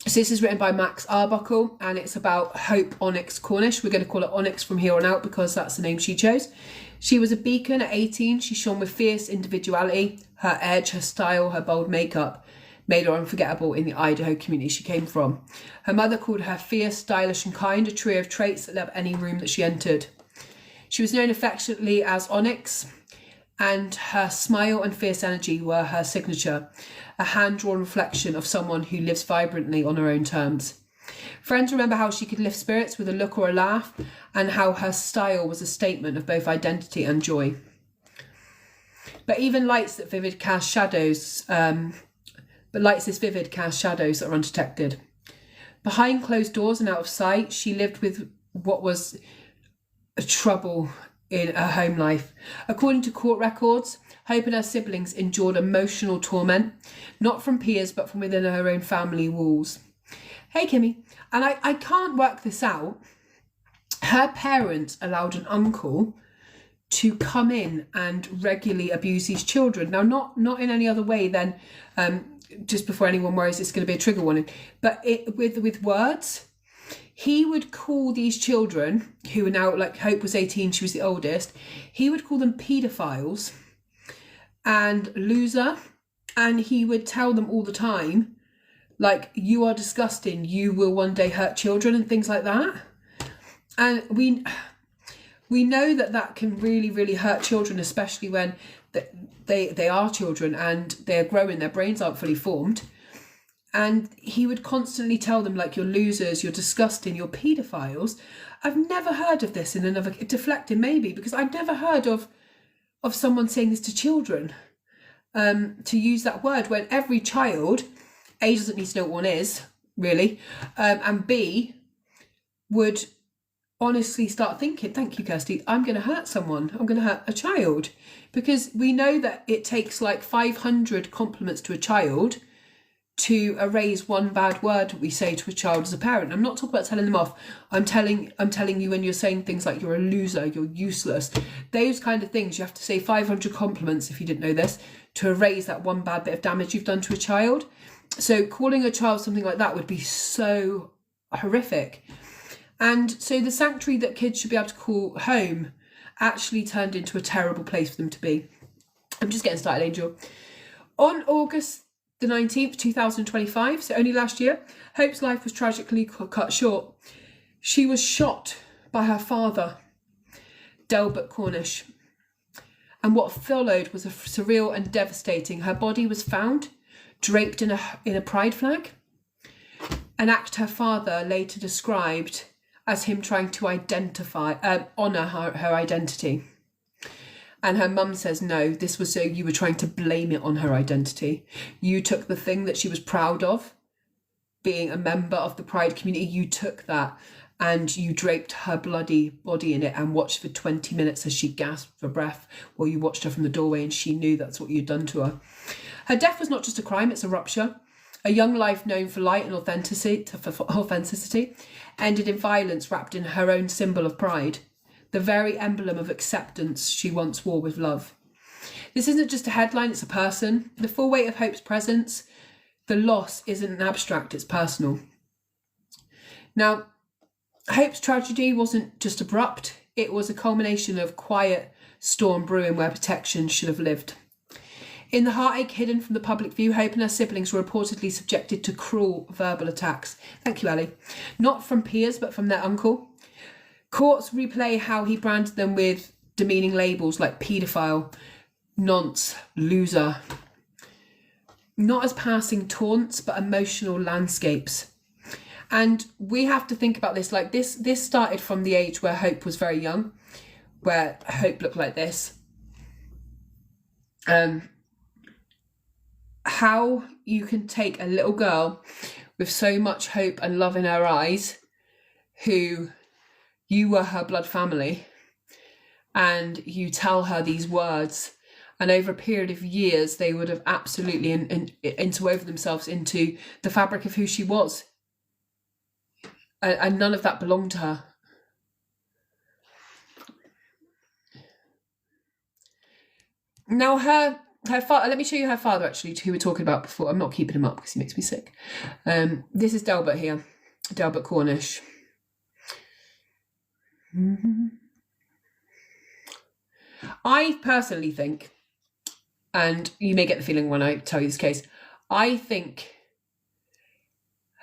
So this is written by Max Arbuckle, and it's about Hope Onyx Cornish. We're going to call it Onyx from here on out because that's the name she chose. She was a beacon at 18. She shone with fierce individuality. Her edge, her style, her bold makeup made her unforgettable in the Idaho community she came from. Her mother called her fierce, stylish and kind, a trio of traits that left any room that she entered. She was known affectionately as Onyx, and her smile and fierce energy were her signature, a hand-drawn reflection of someone who lives vibrantly on her own terms. Friends remember how she could lift spirits with a look or a laugh, and how her style was a statement of both identity and joy. But even lights this vivid cast shadows that are undetected. Behind closed doors and out of sight, she lived with what was a trouble in her home life. According to court records, Hope and her siblings endured emotional torment, not from peers, but from within her own family walls. Hey, Kimmy. And I can't work this out. Her parents allowed an uncle to come in and regularly abuse these children. Now, not in any other way than, just before anyone worries, it's going to be a trigger warning, but with words. He would call these children, who are now, like Hope was 18, she was the oldest, he would call them paedophiles and loser, and he would tell them all the time, like, you are disgusting, you will one day hurt children and things like that. And we know that can really, really hurt children, especially when they are children and they're growing, their brains aren't fully formed. And he would constantly tell them, like, you're losers, you're disgusting, you're paedophiles. I've never heard of this in another, deflecting maybe, because I've never heard of someone saying this to children, to use that word, when every child, A, doesn't need to know what one is, really, and B, would honestly start thinking, thank you, Kirsty, I'm going to hurt someone, I'm going to hurt a child. Because we know that it takes like 500 compliments to a child to erase one bad word we say to a child as a parent. I'm not talking about telling them off. I'm telling you, when you're saying things like you're a loser, you're useless, those kind of things, you have to say 500 compliments, if you didn't know this, to erase that one bad bit of damage you've done to a child. So calling a child something like that would be so horrific. And so the sanctuary that kids should be able to call home actually turned into a terrible place for them to be. I'm just getting started, Angel. On August the 19th, 2025, so only last year, Hope's life was tragically cut short. She was shot by her father, Delbert Cornish. And what followed was a surreal and devastating. Her body was found draped in a pride flag, an act her father later described as him trying to honour her identity. And her mum says, no, this was so you were trying to blame it on her identity. You took the thing that she was proud of, being a member of the pride community, you took that and you draped her bloody body in it and watched for 20 minutes as she gasped for breath while you watched her from the doorway, and she knew that's what you'd done to her. Her death was not just a crime, it's a rupture. A young life known for light and authenticity ended in violence wrapped in her own symbol of pride, the very emblem of acceptance she once wore with love. This isn't just a headline, it's a person. The full weight of Hope's presence, the loss isn't an abstract, it's personal. Now, Hope's tragedy wasn't just abrupt, it was a culmination of quiet storm brewing where protection should have lived. In the heartache hidden from the public view, Hope and her siblings were reportedly subjected to cruel verbal attacks. Thank you, Ali. Not from peers, but from their uncle. Courts replay how he branded them with demeaning labels like paedophile, nonce, loser. Not as passing taunts, but emotional landscapes. And we have to think about this, like this started from the age where Hope was very young, where Hope looked like this. How you can take a little girl with so much hope and love in her eyes, who you were her blood family, and you tell her these words, and over a period of years they would have absolutely interwoven themselves into the fabric of who she was, and none of that belonged to her. Now let me show you her father, actually, who we were talking about before. I'm not keeping him up because he makes me sick. This is Delbert here, Delbert Cornish. I personally think, and you may get the feeling when I tell you this case, I think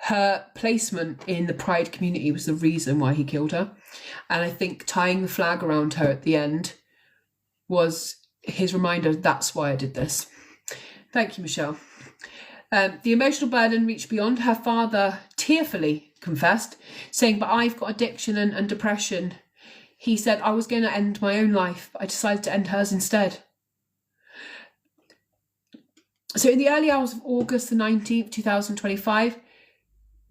her placement in the Pride community was the reason why he killed her. And I think tying the flag around her at the end was his reminder, that's why I did this. Thank you, Michelle. The emotional burden reached beyond. Her father tearfully confessed, saying, but I've got addiction and depression. He said, I was going to end my own life, but I decided to end hers instead. So in the early hours of August the 19th, 2025,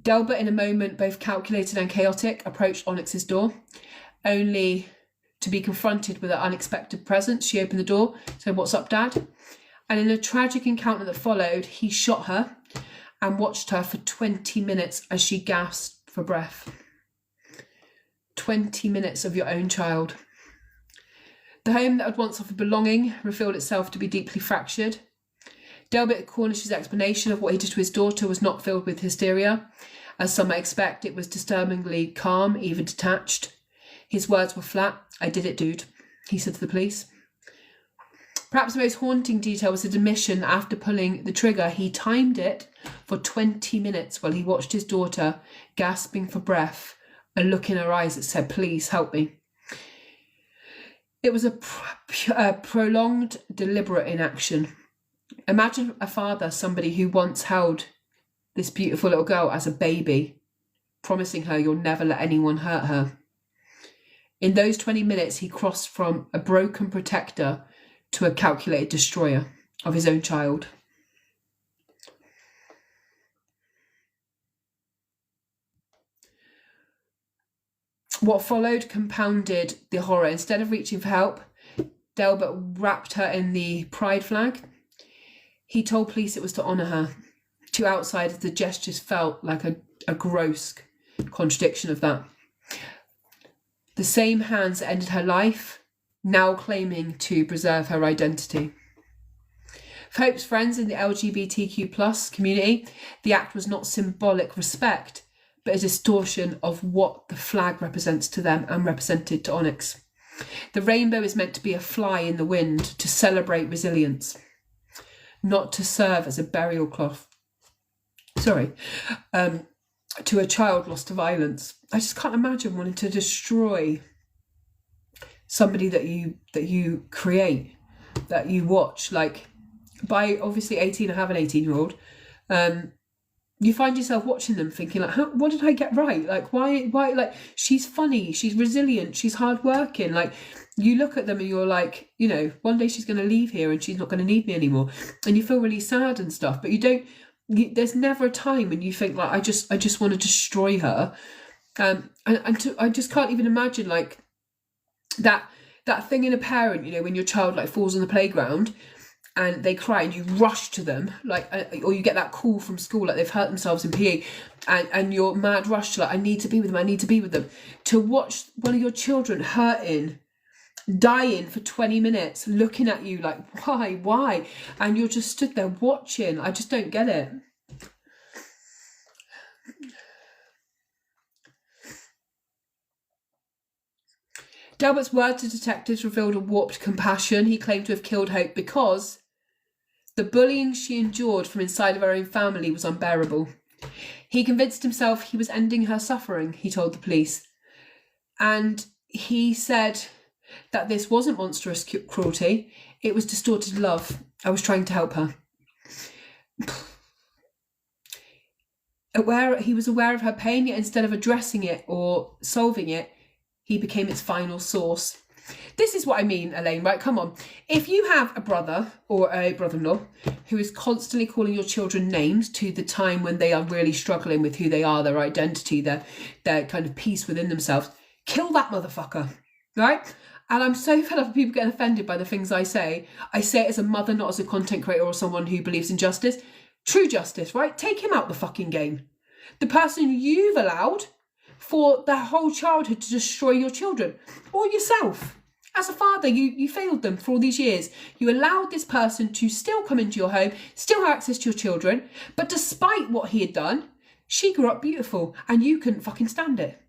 Delbert, in a moment both calculated and chaotic, approached Onyx's door, only to be confronted with an unexpected presence. She opened the door, said, what's up, Dad? And in a tragic encounter that followed, he shot her and watched her for 20 minutes as she gasped for breath. 20 minutes of your own child. The home that had once offered belonging revealed itself to be deeply fractured. Delbert Cornish's explanation of what he did to his daughter was not filled with hysteria. As some might expect, it was disturbingly calm, even detached. His words were flat. I did it, dude, he said to the police. Perhaps the most haunting detail was his admission that after pulling the trigger, he timed it for 20 minutes while he watched his daughter gasping for breath, a look in her eyes that said, please help me. It was a prolonged, deliberate inaction. Imagine a father, somebody who once held this beautiful little girl as a baby, promising her you'll never let anyone hurt her. In those 20 minutes, he crossed from a broken protector to a calculated destroyer of his own child. What followed compounded the horror. Instead of reaching for help, Delbert wrapped her in the pride flag. He told police it was to honour her. To outsiders, the gestures felt like a gross contradiction of that. The same hands that ended her life, now claiming to preserve her identity. For Hope's friends in the LGBTQ+ community, the act was not symbolic respect, but a distortion of what the flag represents to them and represented to Onyx. The rainbow is meant to be a fly in the wind, to celebrate resilience, not to serve as a burial cloth. To a child lost to violence. I just can't imagine wanting to destroy somebody that you create, that you watch. Like, by obviously 18, I have an 18-year-old. You find yourself watching them thinking, like, what did I get right? Like, why, like, she's funny, she's resilient, she's hardworking. Like, you look at them and you're like, you know, one day she's going to leave here and she's not going to need me anymore. And you feel really sad and stuff, but there's never a time when you think, like, I just want to destroy her. I just can't even imagine, like, that thing in a parent, you know, when your child, like, falls on the playground and they cry and you rush to them, like, or you get that call from school, like they've hurt themselves in PE, and you're mad rush to, like, I need to be with them. To watch one of your children hurting, dying for 20 minutes, looking at you like, why? And you're just stood there watching. I just don't get it. Delbert's words to detectives revealed a warped compassion. He claimed to have killed Hope because the bullying she endured from inside of her own family was unbearable. He convinced himself he was ending her suffering, he told the police. And he said that this wasn't monstrous cruelty, it was distorted love. I was trying to help her. He was aware of her pain, yet instead of addressing it or solving it, he became its final source. This is what I mean, Elaine, right? Come on. If you have a brother or a brother-in-law who is constantly calling your children names to the time when they are really struggling with who they are, their identity, their kind of peace within themselves, kill that motherfucker, right? And I'm so fed up of people getting offended by the things I say. I say it as a mother, not as a content creator or someone who believes in justice. True justice, right? Take him out the fucking game. The person you've allowed for their whole childhood to destroy your children, or yourself. As a father, you failed them for all these years. You allowed this person to still come into your home, still have access to your children, but despite what he had done, she grew up beautiful and you couldn't fucking stand it.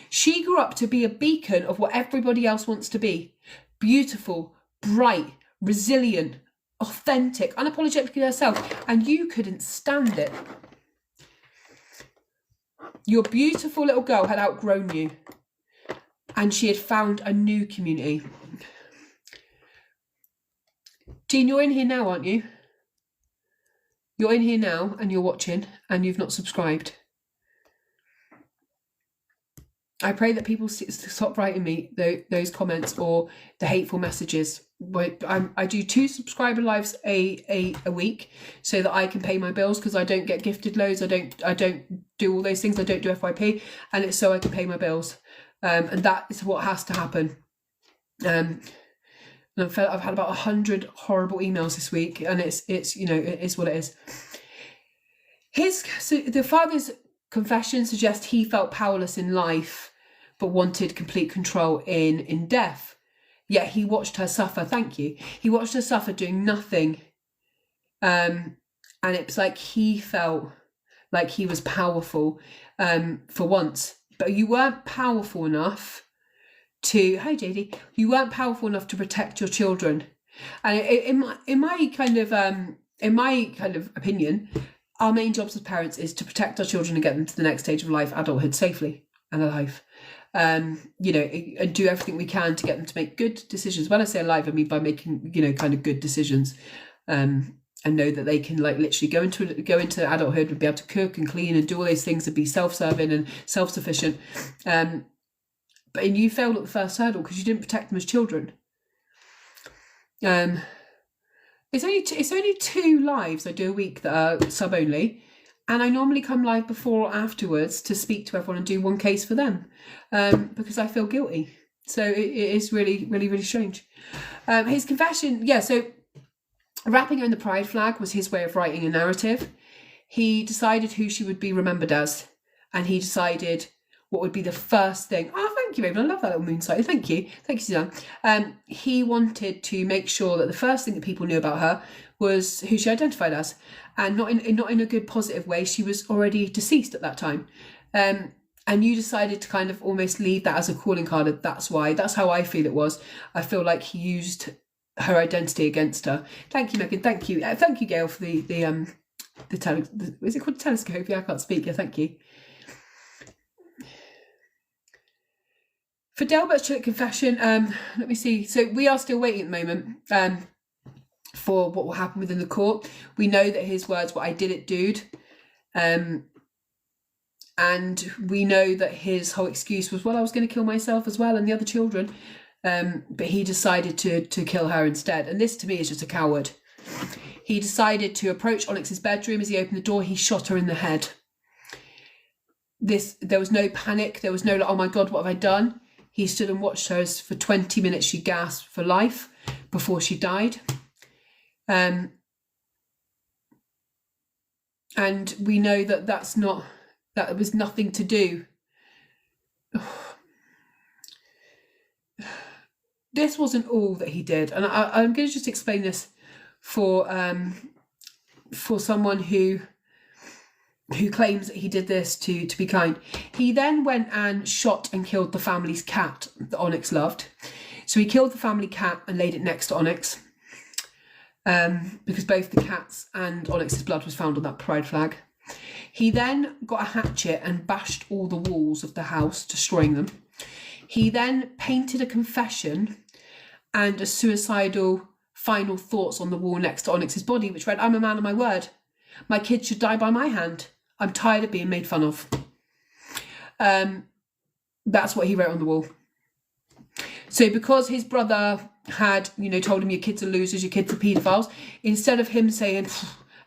She grew up to be a beacon of what everybody else wants to be. Beautiful, bright, resilient, authentic, unapologetically herself, and you couldn't stand it. Your beautiful little girl had outgrown you, and she had found a new community. Jean, you're in here now, aren't you? You're in here now and you're watching and you've not subscribed. I pray that people stop writing me those comments or the hateful messages. I do 2 subscriber lives a week so that I can pay my bills, because I don't get gifted loads. I don't do all those things. I don't do FYP, and it's so I can pay my bills. And that is what has to happen. And I've had about 100 horrible emails this week, and it's you know, it is what it is. The father's confession suggests he felt powerless in life, but wanted complete control in death. Yet he watched her suffer. Thank you. He watched her suffer doing nothing. And it's like he felt like he was powerful for once. But you weren't powerful enough to, hi JD, you weren't powerful enough to protect your children. And in my kind of opinion, our main jobs as parents is to protect our children and get them to the next stage of life, adulthood, safely and alive. You know, and do everything we can to get them to make good decisions. When I say alive, I mean by making, you know, kind of good decisions, and know that they can like literally go into adulthood and be able to cook and clean and do all those things and be self-serving and self-sufficient. But you failed at the first hurdle because you didn't protect them as children. It's only 2 lives I do a week that are sub only. And I normally come live before or afterwards to speak to everyone and do one case for them, because I feel guilty. So it is really, really, really strange. His confession, so wrapping her in the pride flag was his way of writing a narrative. He decided who she would be remembered as, and he decided what would be the first thing. Oh, thank you, Raven. I love that little moon sight. Thank you, Suzanne. He wanted to make sure that the first thing that people knew about her was who she identified as, and not in a good positive way. She was already deceased at that time, and you decided to kind of almost leave that as a calling card. That's how I feel it was. I feel like he used her identity against her. Thank you, Megan. Thank you, Gail, for is it called the telescope? Yeah, I can't speak. Yeah, thank you. For Delbert's confession, let me see. So we are still waiting at the moment for what will happen within the court. We know that his words were, "I did it, dude." And we know that his whole excuse was, well, I was going to kill myself as well and the other children. But he decided to kill her instead. And this to me is just a coward. He decided to approach Onyx's bedroom. As he opened the door, he shot her in the head. There was no panic. There was no, like, oh my God, what have I done? He stood and watched her as for 20 minutes she gasped for life before she died. And we know that that was nothing to do. This wasn't all that he did. And I'm going to just explain this for someone who claims that he did this to be kind. He then went and shot and killed the family's cat that Onyx loved. So he killed the family cat and laid it next to Onyx, because both the cat's and Onyx's blood was found on that pride flag. He then got a hatchet and bashed all the walls of the house, destroying them. He then painted a confession and a suicidal final thoughts on the wall next to Onyx's body, which read, "I'm a man of my word. My kids should die by my hand. I'm tired of being made fun of." That's what he wrote on the wall. So because his brother had, told him, your kids are losers, your kids are paedophiles, instead of him saying,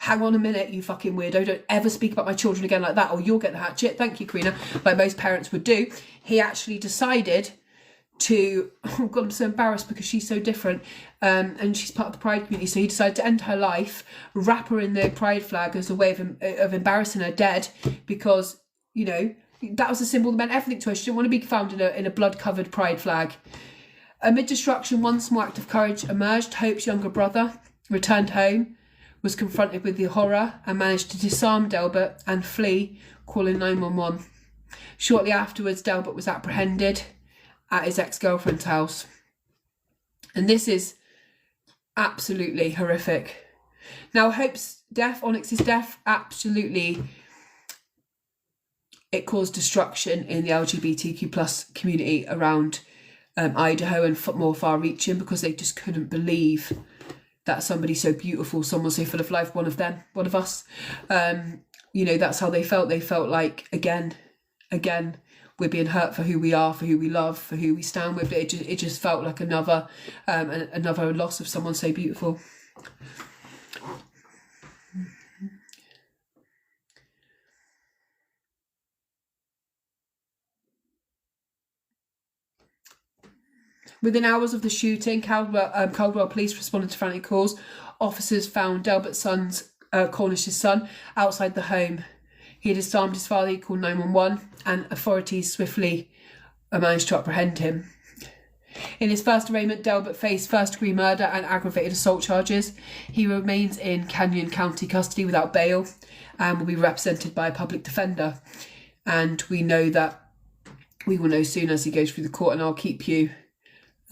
hang on a minute, you fucking weirdo, don't ever speak about my children again like that, or you'll get the hatchet, thank you, Karina, like most parents would do, he actually decided to, oh God, I'm so embarrassed because she's so different, and she's part of the Pride community, so he decided to end her life, wrap her in the Pride flag as a way of embarrassing her dead, because, that was a symbol that meant everything to her. She didn't want to be found in a blood-covered Pride flag. Amid destruction, one small act of courage emerged. Hope's younger brother returned home, was confronted with the horror, and managed to disarm Delbert and flee, calling 911. Shortly afterwards, Delbert was apprehended at his ex-girlfriend's house. And this is absolutely horrific. Now, Hope's death, Onyx's death, absolutely, it caused destruction in the LGBTQ plus community around Idaho and more far-reaching, because they just couldn't believe that somebody so beautiful, someone so full of life, one of them, one of us, that's how they felt. They felt like, again, we're being hurt for who we are, for who we love, for who we stand with. It just felt like another loss of someone so beautiful. Within hours of the shooting, Caldwell police responded to frantic calls. Officers found Delbert's son's, Cornish's son, outside the home. He had disarmed his father. He called 911, and authorities swiftly managed to apprehend him. In his first arraignment, Delbert faced first-degree murder and aggravated assault charges. He remains in Canyon County custody without bail and will be represented by a public defender. And we know that we will know soon as he goes through the court, and I'll keep you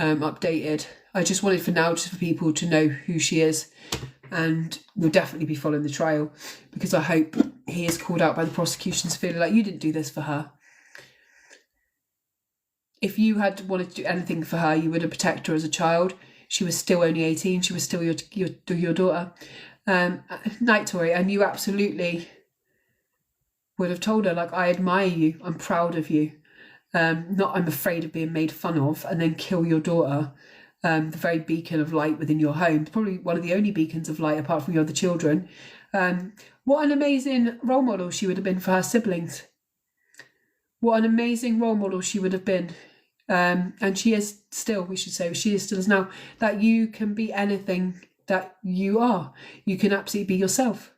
updated. I just wanted for now just for people to know who she is, and we'll definitely be following the trial, because I hope he is called out by the prosecutions feeling like, you didn't do this for her. If you had wanted to do anything for her, you would have protected her as a child. She was still only 18. She was still your daughter. Night, Tori, and you absolutely would have told her, like, I admire you. I'm proud of you. Not I'm afraid of being made fun of, and then kill your daughter, the very beacon of light within your home, probably one of the only beacons of light apart from your other children. What an amazing role model she would have been for her siblings. What an amazing role model she would have been. And she is still, we should say, she is still as now, that you can be anything that you are. You can absolutely be yourself.